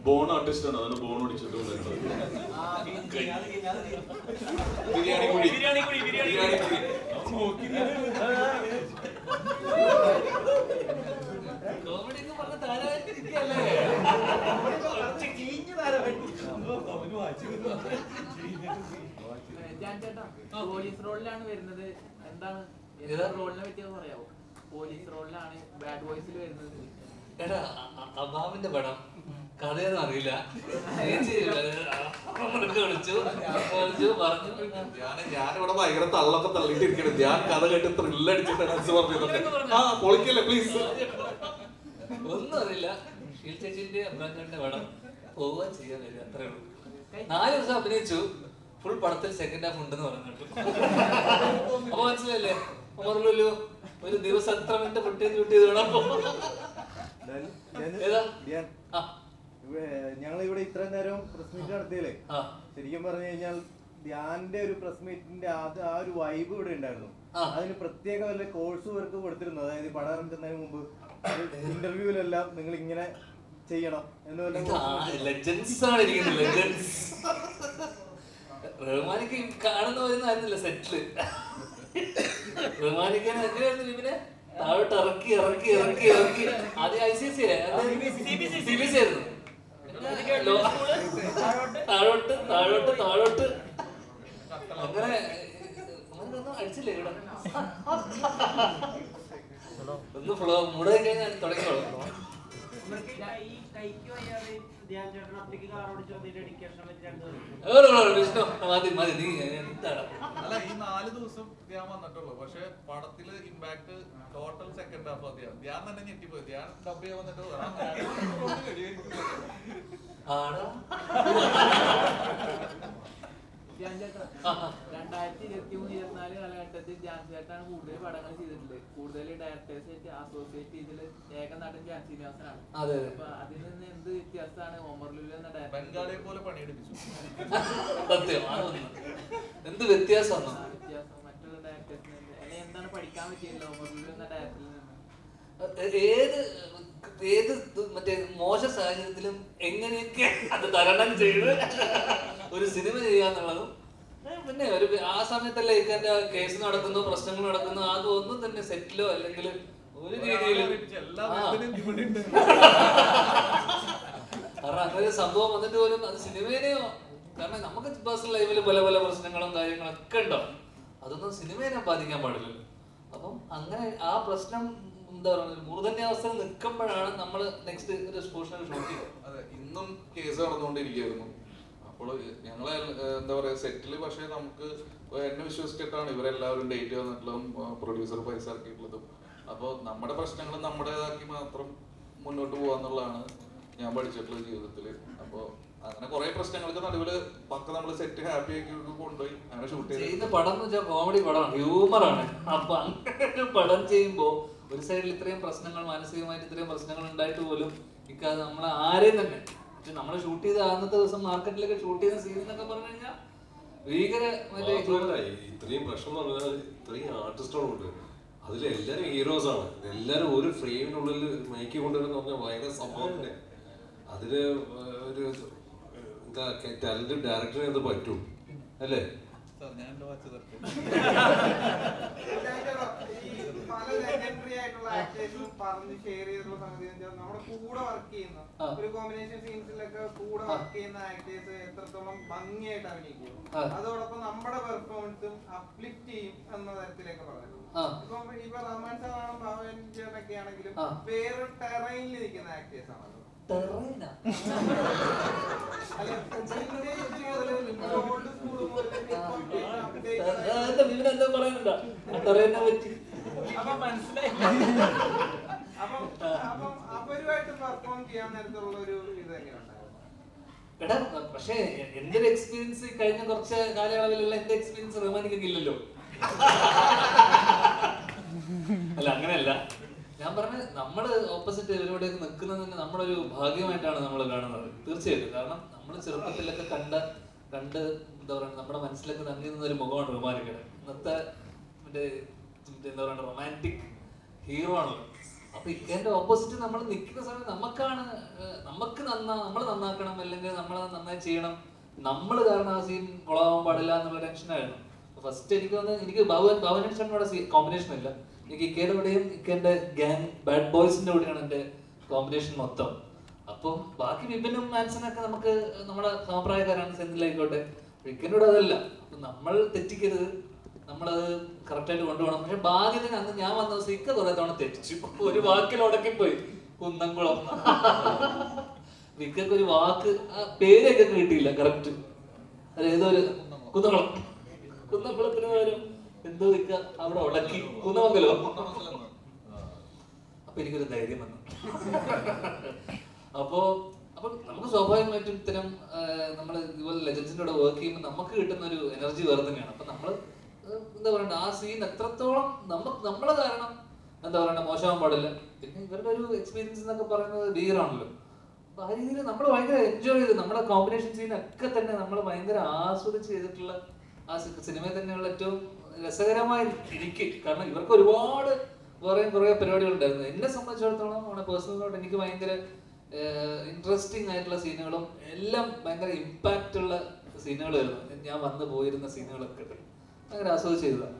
Bone artist ആണ്, അതിന് bone ഓടിച്ചിട്ട് ബിരിയാണി കുഴി പോലീസ് റോളിലാണ് വരുന്നത്. എന്താണ് റോളിനെ പറ്റിയെന്ന് പറയാമോ? പോലീസ് റോളിലാണ് ബാഡ് ബോയ്സിൽ വരുന്നത്. എടാ അബാമിന്റെ പടം കഥയൊന്നും അറിയില്ല. ഞാനിവിടെ ഭയങ്കര തള്ളൊക്കെ തള്ളിട്ടിരിക്കണം. ഞാൻ കഥ കേട്ട് ത്രില്ലടിച്ചിട്ട് ആ പൊളിക്കല്ലേ പ്ലീസ്. ഒന്നും അറിയില്ല. ഷീൽ ചേച്ചിന്റെ അബ്രാഞ്ചിന്റെ പടം പോവുക ചെയ്യാൻ വരിക, അത്രേ ഉള്ളൂ. 4 ദിവസം അഭിനയിച്ചു. ഫുൾ പടത്തിൽ സെക്കൻഡ് ഹാഫ് ഉണ്ടെന്ന് പറഞ്ഞിട്ടു. അപ്പൊ മനസ്സിലല്ലേ ഓർമ്മല്ലോ, ഒരു ദിവസം എത്ര മിനിറ്റ് ഫുട്ടേജ് ഷൂട്ട് ചെയ്ത് വേണം. ഞങ്ങൾ ഇവിടെ ഇത്രയും നേരം പ്രസ് മീറ്റ് നടത്തിയല്ലേ, ശരിക്കും പറഞ്ഞു കഴിഞ്ഞാൽ ധ്യാന്റെ ഒരു പ്രസ് മീറ്റിന്റെ ആ ഒരു വൈബ് ഇവിടെ ഉണ്ടായിരുന്നു. അതിന് പ്രത്യേക വല്ല കോഴ്സ് വർക്ക് കൊടുത്തിരുന്നു. അതായത് പടം ഇറങ്ങുന്നതിന് മുമ്പ് ഇന്റർവ്യൂവിലെല്ലാം നിങ്ങൾ ഇങ്ങനെ ചെയ്യണം എന്ന് റഹ്മാനിക്ക് കാണുന്ന വരുന്നായിരുന്നില്ല സെറ്റില്. റഹ്മാനിക്കാൻ എങ്ങനെയായിരുന്നു ഇവനെ താഴോട്ട് ഇറക്കി ഇറക്കി ഇറക്കി ഇറക്കി. ആദ്യം ICSE CBSE ആയിരുന്നു. താഴോട്ട് താഴോട്ട് താഴോട്ട് അങ്ങനെ ഒന്നും അടിച്ചില്ലേ ഇവിടെ. ഒന്ന് ഫ്ലോ മുടങ്ങി കഴിഞ്ഞാൽ തുടങ്ങിക്കോളൂ. വിഷ്ണു മതി മതി, നീ എന്താണ്? അല്ല, ഈ 4 ദിവസം ധ്യാൻ വന്നിട്ടുള്ളൂ. പക്ഷെ പടത്തില് impact total second half Dhyan. Dhyan തന്നെ ഞെട്ടിപ്പോയി. ധ്യാൻ ഡബ് ചെയ്യാൻ വന്നിട്ട് 2023-24 കാലഘട്ടത്തിൽ ധ്യാൻ ചേട്ടനാണ് കൂടുതൽ പടങ്ങൾ ചെയ്തിട്ടുള്ളത്. കൂടുതൽ ഡയറക്ടേഴ്സ് അസോസിയേറ്റ് ചെയ്തത് ഏക നടൻ ധ്യാൻ ശ്രീനിവാസനാണ്. അപ്പൊ അതിൽ നിന്ന് എന്ത് വ്യത്യാസമാണ് ഒമർ ലുലു എന്ന ബംഗാളിയെ പോലെ പണിയെടുപ്പിച്ചു? എന്ത് വ്യത്യാസം മറ്റുള്ള ഡയറക്ടേഴ്സിന് എന്താണ് പഠിക്കാൻ പറ്റിയല്ലോ ഒമർ ലുലു എന്ന ഡയറക്ടറിൽ നിന്ന്? ഏത് മറ്റേ മോശ സാഹചര്യത്തിലും എങ്ങനെയൊക്കെ അത് തരണം ചെയ്ത് ഒരു സിനിമ ചെയ്യാന്നുള്ളതും, പിന്നെ ഒരു ആ സമയത്തല്ലേ ഇക്കാന്റെ കേസ് നടക്കുന്നു, പ്രശ്നങ്ങൾ നടക്കുന്നു, അതൊന്നും തന്നെ സെറ്റിലോ അല്ലെങ്കിൽ ഒരു രീതിയിലും കാരണം അങ്ങനെ ഒരു സംഭവം വന്നിട്ട് പോലും അത് സിനിമേനെയോ, കാരണം നമുക്ക് പേഴ്സണൽ ലൈഫിൽ പല പല പ്രശ്നങ്ങളും കാര്യങ്ങളൊക്കെ ഉണ്ടാവും, അതൊന്നും സിനിമേനെ ബാധിക്കാൻ പാടില്ലല്ലോ. അപ്പം അങ്ങനെ ആ പ്രശ്നം എന്താ പറയുക മൂർധന്യാവസ്ഥയിൽ നിൽക്കുമ്പോഴാണ് നമ്മൾ നെക്സ്റ്റ് ഒരു എക്സ്പോഷണൽ ഷൂട്ട് ചെയ്തത്. അതെ, ഇന്നും കേസ് നടന്നുകൊണ്ടിരിക്കുകയായിരുന്നു. അപ്പോൾ ഞങ്ങളെ എന്താ പറയുക സെറ്റില്, പക്ഷെ നമുക്ക് എന്നെ വിശ്വസിച്ചിട്ടാണ് ഇവരെല്ലാവരും ഡേറ്റ് വന്നിട്ടുള്ളതും പ്രൊഡ്യൂസർ പൈസ ഇറക്കിയിട്ടുള്ളതും. അപ്പോൾ നമ്മുടെ പ്രശ്നങ്ങൾ നമ്മുടേതാക്കി മാത്രം മുന്നോട്ട് പോകാന്നുള്ളതാണ് ഞാൻ പഠിച്ചിട്ടുള്ള ജീവിതത്തിൽ. അപ്പോൾ അങ്ങനെ കുറെ പ്രശ്നങ്ങൾക്ക് നടുവില് പക്ക നമ്മള് സെറ്റ് ഹാപ്പി ആക്കി കൊണ്ടുപോയി അങ്ങനെ ഷൂട്ട് ചെയ്യുന്ന പടം എന്ന് വെച്ചാൽ കോമഡി പടമാണ്, ഹ്യൂമറാണ്. അപ്പൊ അങ്ങനെ പടം ചെയ്യുമ്പോ ഒരു സൈഡിൽ ഇത്രയും പ്രശ്നങ്ങൾ, മാനസികമായിട്ട് ഇത്രയും പ്രശ്നങ്ങൾ ഉണ്ടായിട്ട് പോലും ഇക്കാതെ നമ്മളെ ആരെയും തന്നെ പക്ഷെ നമ്മള് ഷൂട്ട് ചെയ്ത അന്നത്തെ ദിവസം മാർക്കറ്റിലൊക്കെ ഷൂട്ട് ചെയ്യുന്ന സീൻ എന്നൊക്കെ പറഞ്ഞു കഴിഞ്ഞാൽ ഭീകര ഇത്രയും പ്രശ്നം എന്ന് പറഞ്ഞാൽ ഇത്രയും ആർട്ടിസ്റ്റുകളുണ്ട്, അതിലെല്ലാരും ഹീറോസ് ആണ്. എല്ലാരും ഒരു ഫ്രെയിമിനുള്ളിൽ മയക്കി കൊണ്ടുവരുന്ന പറഞ്ഞാൽ ഭയങ്കര സംഭവത്തിന്റെ അതില് ഒരു എന്താ ടാലന്റഡ് ഡയറക്ടറിന് എന്ത് പറ്റും അല്ലേ? പല ലെജൻഡറി ആയിട്ടുള്ള ആക്ടേഴ്സും പറഞ്ഞ് ഷെയർ ചെയ്തിട്ടുള്ള സംഗതി നമ്മുടെ കൂടെ വർക്ക് ചെയ്യുന്ന ഒരു കോമ്പിനേഷൻ സീൻസിലൊക്കെ കൂടെ വർക്ക് ചെയ്യുന്ന ആക്ടേഴ്സ് എത്രത്തോളം ഭംഗിയായിട്ട് അഭിനയിക്കും, അതോടൊപ്പം നമ്മുടെ പെർഫോമൻസും അപ്ലിഫ്റ്റ് ചെയ്യും എന്ന തരത്തിലൊക്കെ പറഞ്ഞു. ഇപ്പൊ റഹ്മാൻ സാറാണ്, ഭാവൻ ചേട്ടനൊക്കെ ആണെങ്കിലും വേറൊരു ടെറൈനിൽ നിൽക്കുന്ന ആക്ടേഴ്സ് ആണല്ലോ. പക്ഷെ എന്റെ ഒരു എക്സ്പീരിയൻസ് കഴിഞ്ഞ കുറച്ച് കാലയളവിലുള്ള എന്റെ എക്സ്പീരിയൻസ് റഹ്മാനിക്കൊക്കെ ഇല്ലല്ലോ. അല്ല അങ്ങനെയല്ല, ഞാൻ പറഞ്ഞ നമ്മള് ഓപ്പോസിറ്റ് ഇവരോട് നിൽക്കുന്നത് നമ്മളൊരു ഭാഗ്യമായിട്ടാണ് നമ്മൾ കാണുന്നത് തീർച്ചയായിട്ടും. കാരണം നമ്മൾ ചെറുപ്പത്തിലൊക്കെ കണ്ട് എന്താ പറയുക നമ്മുടെ മനസ്സിലൊക്കെ തങ്ങി നിന്ന ഒരു മുഖമാണ് റുമാലിക്കയുടെ. ഇന്നത്തെ മറ്റേ എന്താ പറയുക റൊമാൻറ്റിക് ഹീറോ ആണല്ലോ. അപ്പൊ ഇക്കേന്റെ ഓപ്പോസിറ്റ് നമ്മൾ നിൽക്കുന്ന സമയത്ത് നമ്മൾ നന്നാക്കണം, അല്ലെങ്കിൽ നമ്മൾ നന്നായി ചെയ്യണം, നമ്മൾ കാരണം ആ സീൻ കൊളാവാൻ പാടില്ല എന്നുള്ള ടെൻഷനായിരുന്നു. ഫസ്റ്റ് എനിക്ക് ഭവനൻ ചേട്ടനോട് കോമ്പിനേഷൻ ഇല്ല. എനിക്ക് ഇക്കയുടെ കൂടെയും ഇക്കന്റെ ഗ്യാങ് ബാഡ് ബോയ്സിന്റെ കൂടെയാണ് എന്റെ കോമ്പിനേഷൻ മൊത്തം. അപ്പം ബാക്കി വിപിനും മാൻസനൊക്കെ നമുക്ക് നമ്മുടെ സമപ്രായക്കാരാണ്, സെന്തിലായിക്കോട്ടെ. ഇക്കൻ്റെ കൂടെ അതല്ല. അപ്പൊ നമ്മൾ തെറ്റിക്കരുത്, നമ്മളത് കറക്റ്റായിട്ട് കൊണ്ടുപോകണം. പക്ഷെ ഭാഗ്യത്തിന് അന്ന് ഞാൻ വന്ന ദിവസം ഇക്ക കുറെ തവണ തെറ്റിച്ചു. ഒരു വാക്കിൽ ഉടക്കിപ്പോയി, കുന്നംകുളം. ഇക്കൊക്കെ ഒരു വാക്ക് പേരൊക്കെ കിട്ടിയില്ല കറക്റ്റ്. അത് ഏതോ ഒരു കുന്നംകുളത്തിന് പകരം എന്തോ ഇക്ക അവിടെ ഉടക്കി കുന്നമംഗലോ. അപ്പൊ എനിക്കൊരു ധൈര്യം വന്നു. അപ്പൊ നമുക്ക് സ്വാഭാവികമായിട്ടും ഇത്തരം നമ്മൾ ഇതുപോലെ ലെജൻസിന്റെ കൂടെ വർക്ക് ചെയ്യുമ്പോൾ നമുക്ക് കിട്ടുന്ന ഒരു എനർജി വേറെ തന്നെയാണ്. അപ്പൊ നമ്മള് എന്താ പറയണ്ട, ആ സീൻ എത്രത്തോളം നമ്മളെ കാരണം എന്താ പറയണ്ട മോശമാകാൻ പാടില്ല. പിന്നെ ഇവരുടെ ഒരു എക്സ്പീരിയൻസ് എന്നൊക്കെ പറയുന്നത് ഭീകരമാണല്ലോ. അപ്പൊ ആ രീതിയിൽ നമ്മൾ ഭയങ്കര എൻജോയ് ചെയ്ത് നമ്മുടെ കോമ്പിനേഷൻ സീനൊക്കെ തന്നെ നമ്മൾ ഭയങ്കര ആസ്വദിച്ച് ചെയ്തിട്ടുള്ള ആ സിനിമയിൽ തന്നെയുള്ള ഏറ്റവും രസകരമായ എനിക്ക്. കാരണം ഇവർക്ക് ഒരുപാട് കുറേ പരിപാടികളുണ്ടായിരുന്നു. എന്നെ സംബന്ധിച്ചിടത്തോളം പേഴ്സണലായിട്ട് എനിക്ക് ഭയങ്കര ഇൻട്രസ്റ്റിംഗ് ആയിട്ടുള്ള സീനുകളും എല്ലാം ഭയങ്കര ഇമ്പാക്റ്റ് ഉള്ള സീനുകളായിരുന്നു. ഞാൻ വന്നു പോയിരുന്ന സീനുകളൊക്കെ ഭയങ്കര ആസ്വദിച്ച് ചെയ്തതാണ്.